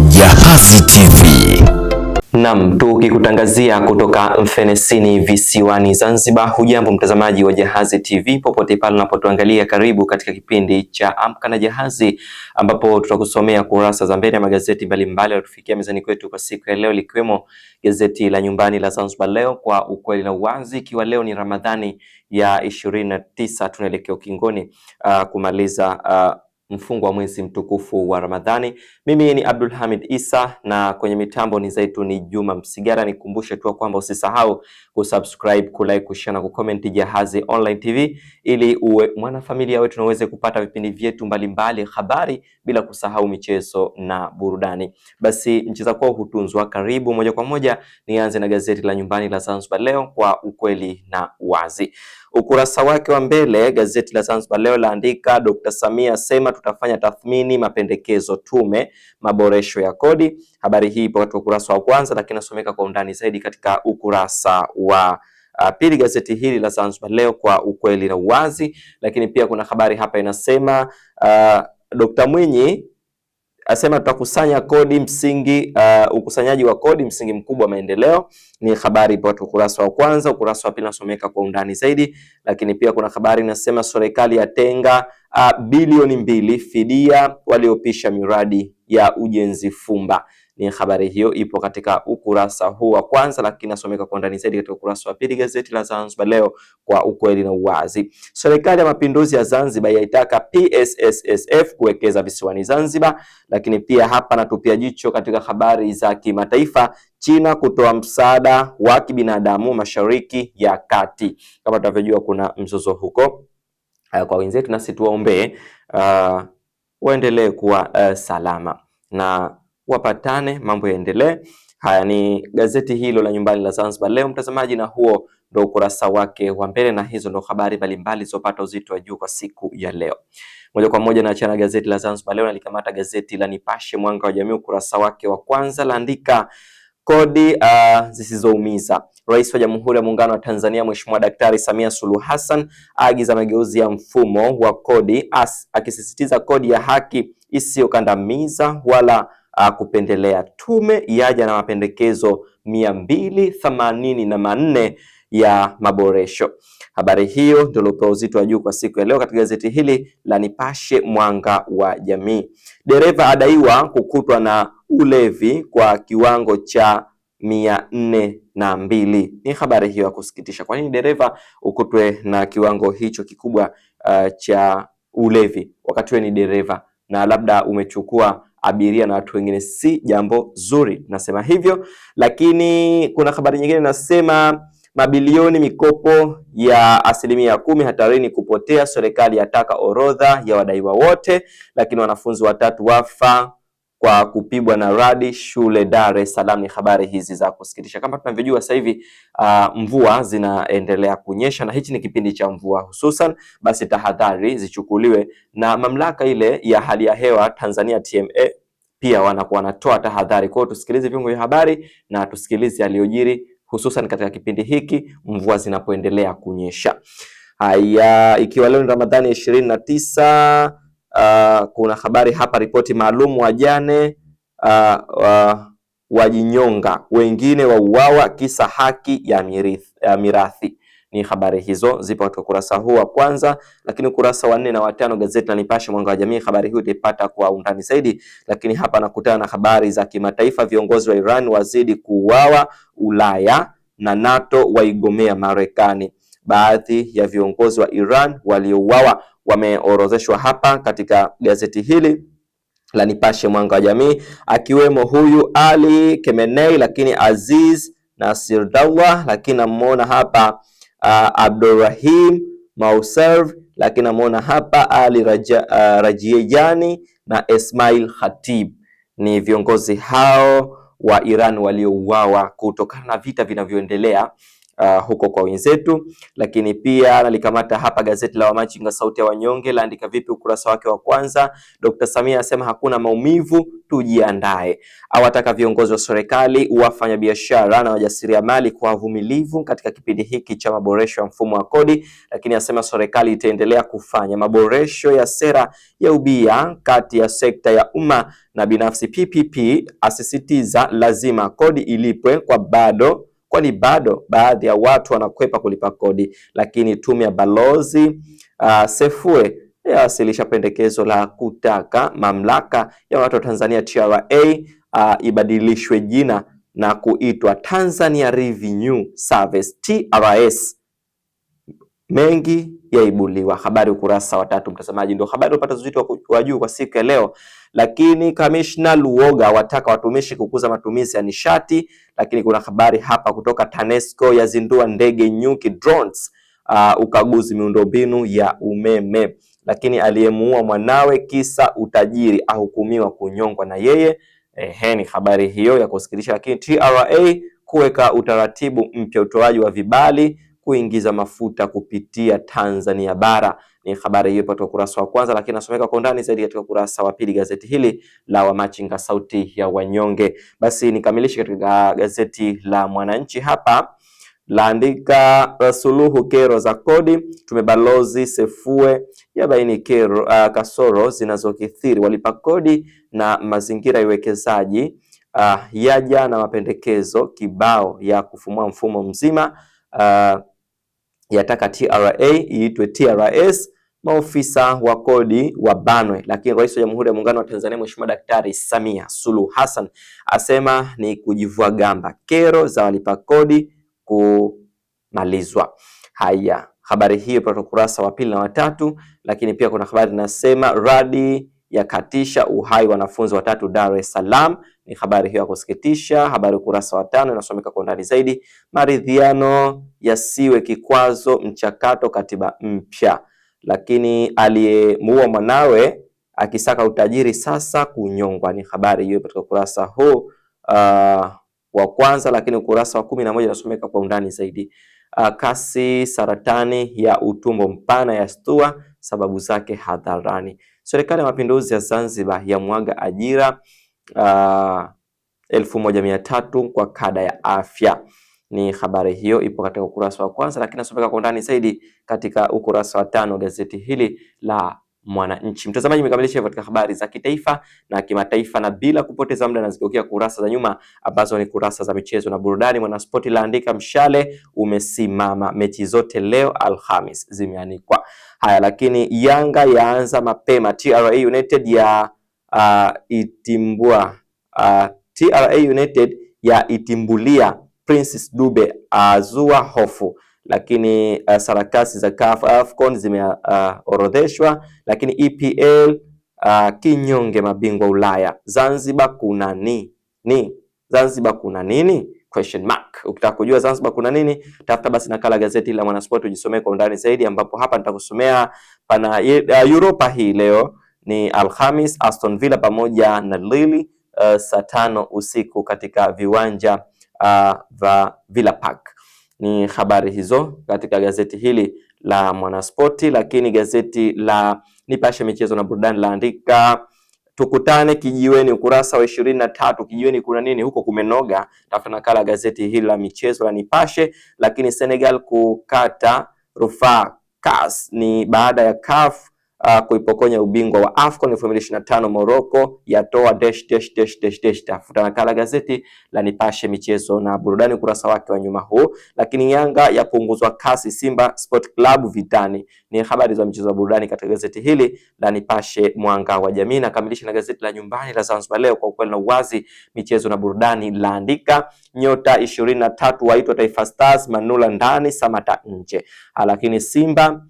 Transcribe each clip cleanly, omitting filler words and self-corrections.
Jahazi TV. Naam, tukikutangazia kutoka Mfenesini visiwani Zanzibar. Hujambo mtazamaji wa Jahazi TV popote pale unapotuangalia, karibu katika kipindi cha Amka na Jahazi, ambapo tutakusomea kurasa za mbele ya magazeti mbalimbali yaliyotufikia mezani kwetu kwa siku ya leo, likiwemo gazeti la nyumbani la Zanzibar Leo, kwa ukweli na uwazi, ikiwa leo ni Ramadhani ya 29, tunaelekea ukingoni kumaliza mfungo wa mwezi mtukufu wa Ramadhani. Mimi ni Abdul Hamid Isa na kwenye mitambo ni Zaituni Juma Msigara. Nikumbushe tu kwamba usisahau kusubscribe, kulike, kushare na kucomment Jahazi Online TV ili uwe mwanafamilia wetu na uweze kupata vipindi vyetu mbalimbali, habari, bila kusahau michezo na burudani. Basi mcheza kwao hutunzwa. Karibu moja kwa moja nianze na gazeti la nyumbani la Zanzibar Leo, kwa ukweli na uwazi. Ukurasa wake wa mbele gazeti la Zanzibar Leo laandika Dr. Samia asema tutafanya tathmini mapendekezo tume maboresho ya kodi. Habari hii ipo katika ukurasa wa kwanza, lakini nasomeka kwa undani zaidi katika ukurasa wa pili gazeti hili la Zanzibar Leo, kwa ukweli na uwazi. Lakini pia kuna habari hapa inasema Dr. Mwinyi asema tutakusanya kodi msingi, ukusanyaji wa kodi msingi mkubwa wa maendeleo. Ni habari ipo katika ukurasa wa kwanza. Ukurasa wa pili nasomeka kwa undani zaidi. Lakini pia kuna habari inasema serikali yatenga bilioni 2 fidia waliopisha miradi ya ujenzi Fumba. Ni habari hiyo ipo katika ukurasa huu wa kwanza, lakini nasomeka kwa undani zaidi katika ukurasa wa pili gazeti la Zanzibar Leo, kwa ukweli na uwazi. Serikali ya Mapinduzi ya Zanzibar yaitaka PSSSF kuwekeza visiwani Zanzibar. Lakini pia hapa natupia jicho katika habari za kimataifa. China kutoa msaada wa kibinadamu Mashariki ya Kati. Kama tunavyojua kuna mzozo huko kwa wenzetu, nasi tuwaombee waendelee kuwa salama na wapatane, mambo yaendelee. Haya ni gazeti hilo la nyumbani la Zanzibar Leo mtazamaji, na huo ndio ukurasa wake wa mbele, na hizo ndio habari mbalimbali zilizopata uzito wa juu kwa siku ya leo. Moja kwa moja naachana gazeti la Zanzibar Leo na likamata gazeti la Nipashe Mwanga wa Jamii. Ukurasa wake wa kwanza laandika kodi zisizoumiza. Rais wa Jamhuri ya Muungano wa Tanzania Mheshimiwa Daktari Samia Suluhu Hassan aagiza mageuzi ya mfumo wa kodi, akisisitiza kodi ya haki isiyokandamiza wala kupendelea. Tume yaja na mapendekezo 284 ya maboresho. Habari hiyo ndio iliyopewa uzito wa juu kwa siku ya leo katika gazeti hili la Nipashe Mwanga wa Jamii. Dereva adaiwa kukutwa na ulevi kwa kiwango cha 402. Ni habari hiyo ya kusikitisha. Kwa nini dereva ukutwe na kiwango hicho kikubwa cha ulevi wakati wewe ni dereva na labda umechukua abiria na watu wengine? Si jambo zuri, nasema hivyo. Lakini kuna habari nyingine nasema mabilioni mikopo ya 10% hatarini kupotea, serikali yataka orodha ya wadaiwa wote. Lakini wanafunzi 3 wafa kwa kupigwa na radi shule Dar es Salaam. Ni habari hizi za kusikitisha. Kama tunavyojua sasa hivi mvua zinaendelea kunyesha na hichi ni kipindi cha mvua hususan, basi tahadhari zichukuliwe na mamlaka ile ya hali ya hewa Tanzania TMA, pia wanatoa tahadhari. Kwa hiyo tusikilize vyombo vya habari na tusikilize aliyojiri hususan katika kipindi hiki mvua zinapoendelea kunyesha. Haya, ikiwa leo ni Ramadhani 29, kuna habari hapa, ripoti maalum, wajane wajinyonga, wengine wauawa kisa haki ya mirathi. Ni habari hizo zipo katika ukurasa huu wa kwanza, lakini ukurasa wa 4 na wa 5 gazeti la Nipashe Mwanga wa Jamii, habari hii utaipata kwa undani zaidi. Lakini hapa nakutana na habari za kimataifa. Viongozi wa Iran wazidi kuuawa Ulaya na NATO waigomea Marekani. Baadhi ya viongozi wa Iran waliouawa wameorodheshwa hapa katika gazeti hili la Nipashe Mwanga wa Jamii, akiwemo huyu Ali Khamenei, lakini Aziz Nasrallah, lakini namuona hapa Abdurrahim Mauserv, lakini namuona hapa Ali Rajiejani na Ismail Khatib. Ni viongozi hao wa Iran waliouawa kutokana na vita vinavyoendelea huko kwa wenzetu. Lakini pia nalikamata hapa gazeti la Wamachinga sauti ya wanyonge, laandika vipi ukurasa wake wa kwanza. Dr. Samia asema hakuna maumivu, tujiandae. Awataka viongozi wa serikali, wafanyabiashara na wajasiriamali kwa uvumilivu katika kipindi hiki cha maboresho ya mfumo wa kodi. Lakini asema serikali itaendelea kufanya maboresho ya sera ya ubia kati ya sekta ya umma na binafsi PPP. Asisitiza lazima kodi ilipwe kwani bado baadhi ya watu wanakwepa kulipa kodi. Lakini tume ya balozi Sefue yawasilisha pendekezo la kutaka mamlaka ya watu wa Tanzania TRA ibadilishwe jina na kuitwa Tanzania Revenue Service TRS. Mengi yaibuliwa, habari ukurasa wa 3 mtazamaji. Ndio habari upata uzito wa juu kwa siku ya leo. Lakini Kamishna Luoga wataka watumishi kukuza matumizi ya nishati. Lakini kuna habari hapa kutoka TANESCO yazindua ndege nyuki drones, ukaguzi miundombinu ya umeme. Lakini aliyemuua mwanawe kisa utajiri ahukumiwa kunyongwa na yeye. Ni habari hiyo ya kusikitisha. Lakini TRA kuweka utaratibu mpya utoaji wa vibali kuingiza mafuta kupitia Tanzania bara. Ni habari hiyo katika ukurasa wa kwanza, lakini nasomeka kwa undani zaidi katika ukurasa wa pili gazeti hili la Wamachinga sauti ya wanyonge. Basi nikamilishe katika gazeti la Mwananchi hapa, laandika suluhu kero za kodi. Tume balozi Sefue yabaini kero kasoro zinazokithiri walipa kodi na mazingira ya uwekezaji. Yaja na mapendekezo kibao ya kufumua mfumo mzima. Yataka TRA iitwe TRS, maofisa wa kodi wabanwe. Lakini Rais wa Jamhuri ya Muungano wa Tanzania Mheshimiwa Daktari Samia Suluhu Hassan asema ni kujivua gamba, kero za walipa kodi kumalizwa. Haya, habari hiyo kwa ukurasa wa 2 na wa 3. Lakini pia kuna habari inasema radi yakatisha uhai wanafunzi watatu Dar es Salaam. Ni habari hiyo ya kusikitisha, habari ukurasa wa 5 inasomeka kwa ndani zaidi. Maridhiano yasiwe kikwazo mchakato katiba mpya. Lakini aliyemuua mwanawe akisaka utajiri sasa kunyongwa. Ni habari hiyo katika ukurasa huu wa kwanza. Lakini ukurasa wa 11 inasomeka kwa undani zaidi. Kasi saratani ya utumbo mpana ya stua sababu zake hadharani. Serikali ya Mapinduzi ya Zanzibar ya mwaga ajira 1300 kwa kada ya afya. Ni habari hiyo ipo katika ukurasa wa kwanza, lakini nasomeka kwa undani zaidi katika ukurasa wa 5 gazeti hili la Mwananchi. Mtazamaji, nimekamilisha katika habari za kitaifa na kimataifa, na bila kupoteza muda nazigeukia kurasa za nyuma ambazo ni kurasa za michezo na burudani. Mwanaspoti laandika mshale umesimama, mechi zote leo Alhamis zimeanikwa. Haya, lakini Yanga yaanza mapema, TRA United ya itimbulia Princess Dube azua hofu. Lakini sarakasi za CAF AFCON zimeorodheshwa. Lakini EPL kinyonge mabingwa Ulaya. Zanzibar kuna nini? Zanzibar kuna nini? Question mark. Ukitaka kujua Zanzibar kuna nini, tafuta basi nakala gazeti la Mwanaspoti ujisomee kwa undani zaidi, ambapo hapa nitakusomea pana Europa hii leo ni Alhamis, Aston Villa pamoja na Lille saa 5 usiku katika viwanja vya Villa Park. Ni habari hizo katika gazeti hili la Mwanaspoti. Lakini gazeti la Nipashe michezo na burudani laandika tukutane kijiweni, ukurasa wa 23. Kijiweni kuna nini? Huko kumenoga. Tafuta nakala gazeti hili la michezo la Nipashe. Lakini Senegal kukata rufaa CAS ni baada ya CAF kuipokonya ubingwa wa AFCON 2025. Morocco yatoa ... Tafuta nakala gazeti la Nipashe michezo na burudani ukurasa wake wa nyuma huu. Lakini Yanga yapunguzwa kasi, Simba Sport Club vitani. Ni habari za michezo na burudani katika gazeti hili la Nipashe mwanga wa jamii. Na kamilisha na gazeti la nyumbani la Zanzibar Leo, kwa ukweli na uwazi michezo na burudani laandika nyota 23 waitwa Taifa Stars, Manula ndani, Samata nje. Lakini Simba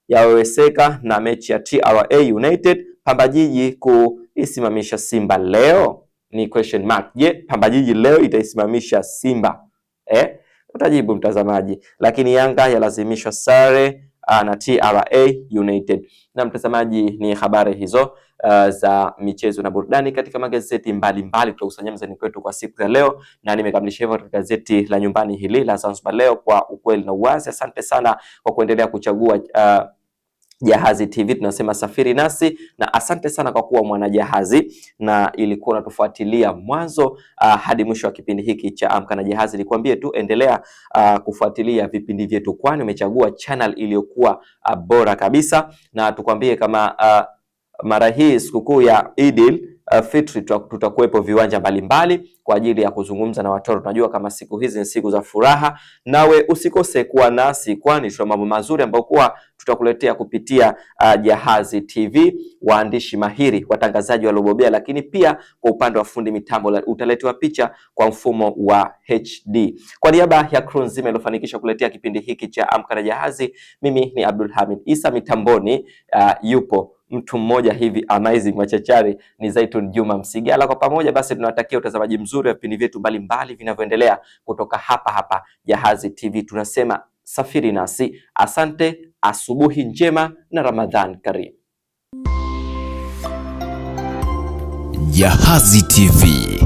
yaweweseka na mechi ya TRA United. Pamba Jiji kuisimamisha Simba leo ni question mark. Je, Pamba Jiji leo itaisimamisha Simba? Utajibu mtazamaji. Lakini Yanga yalazimishwa sare na TRA United. Na mtazamaji, ni habari hizo za michezo na burudani katika magazeti mbalimbali tutakusanya mezani kwetu kwa siku ya leo, na nimekamilisha hivyo katika gazeti la nyumbani hili la Zanzibar Leo, kwa ukweli na uwazi. Asante sana kwa kuendelea kuchagua Jahazi TV, tunasema safiri nasi, na asante sana kwa kuwa mwanajahazi na ilikuwa unatufuatilia mwanzo hadi mwisho wa kipindi hiki cha Amka na Jahazi. Nikwambie tu endelea kufuatilia vipindi vyetu, kwani umechagua channel iliyokuwa bora kabisa, na tukwambie kama mara hii sikukuu ya Idil Fitri tutakuwepo viwanja mbalimbali kwa ajili ya kuzungumza na watoto. Tunajua kama siku hizi ni siku za furaha, nawe usikose kuwa nasi, kwani tuna mambo mazuri ambayo kwa tutakuletea kupitia Jahazi TV, waandishi mahiri, watangazaji waliobobea, lakini pia kwa upande wa fundi mitambo utaletewa picha kwa mfumo wa HD. Kwa niaba ya crew nzima iliyofanikisha kuletea kipindi hiki cha Amka na Jahazi, mimi ni Abdul Hamid Isa, mitamboni yupo mtu mmoja hivi amazing machachari ni Zaitun Juma Msigala. Kwa pamoja basi tunawatakia utazamaji mzuri wa vipindi vyetu mbalimbali vinavyoendelea kutoka hapa Jahazi TV. Tunasema safiri nasi, asante, asubuhi njema na Ramadhan Karim. Jahazi TV.